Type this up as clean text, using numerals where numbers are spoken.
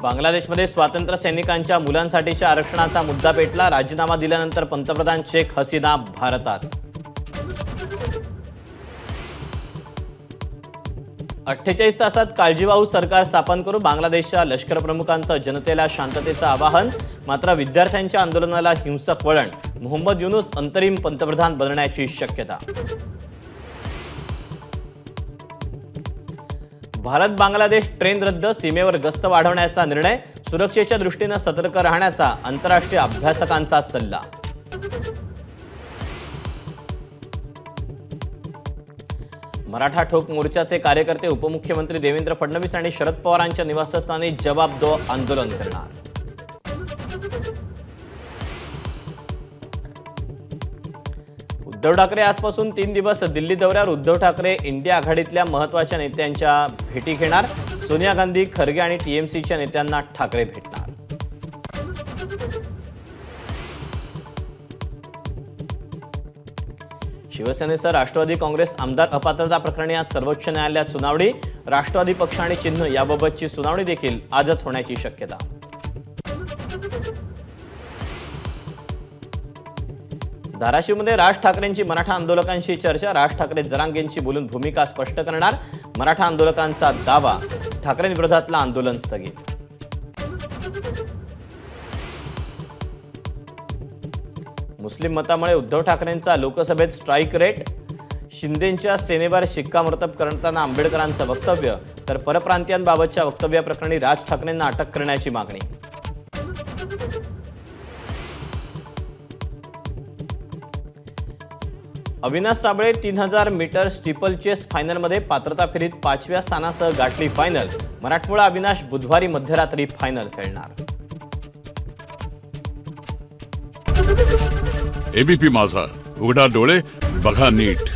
बांगलादेशमध्ये स्वातंत्र्य सैनिकांच्या मुलांसाठीच्या आरक्षणाचा मुद्दा पेटला। राजीनामा दिल्यानंतर पंतप्रधान शेख हसीना भारतात। 48 तासात काळजीवाहू सरकार स्थापन करू, बांगलादेशच्या लष्कर प्रमुखांचं जनतेला शांततेचं आवाहन। मात्र विद्यार्थ्यांच्या आंदोलनाला हिंसक वळण, मोहम्मद युनूस अंतरिम पंतप्रधान बनण्याची शक्यता। भारत बांगलादेश ट्रेन रद्द, सीमेवर गस्त वाढवण्याचा निर्णय, सुरक्षेच्या दृष्टीने सतर्क राहण्याचा आंतरराष्ट्रीय अभ्यासकांचा सल्ला। मराठा ठोक मोर्चाचे कार्यकर्ते उपमुख्यमंत्री देवेंद्र फडणवीस आणि शरद पवारांच्या निवासस्थानी जवाब दो आंदोलन करणार। उद्धव ठाकरे आजपासून 3 दिवस दिल्ली दौऱ्यावर। उद्धव ठाकरे इंडिया आघाडीतल्या महत्त्वाच्या नेत्यांच्या भेटी घेणार। सोनिया गांधी, खरगे आणि टीएमसीच्या नेत्यांना ठाकरे भेटणार। शिवसेनेसह राष्ट्रवादी काँग्रेस आमदार अपात्रता प्रकरणी आज सर्वोच्च न्यायालयात सुनावणी। राष्ट्रवादी पक्ष आणि चिन्ह याबाबतची सुनावणी देखील आजच होण्याची शक्यता। धाराशिवमध्ये राज ठाकरेंची मराठा आंदोलकांशी चर्चा। राज ठाकरे जरांगेंची बोलून भूमिका स्पष्ट करणार। मराठा आंदोलकांचा दावा, ठाकरेंविरोधातलं आंदोलन स्थगित। मुस्लिम मतामुळे उद्धव ठाकरेंचा लोकसभेत स्ट्राईक रेट, शिंदेंच्या सेनेवर शिक्कामोर्तब करताना आंबेडकरांचं वक्तव्य, तर परप्रांतीयांबाबतच्या वक्तव्याप्रकरणी राज ठाकरेंना अटक करण्याची मागणी। Avinash Sable 3000 metre steeplechase फायनलमध्ये पात्रता फेरीत 5व्या स्थानासह गाठली फायनल। मराठमोळा अविनाश बुधवारी मध्यरात्री फायनल खेळणार। एबीपी माझा, उघडा डोळे बघा नीट।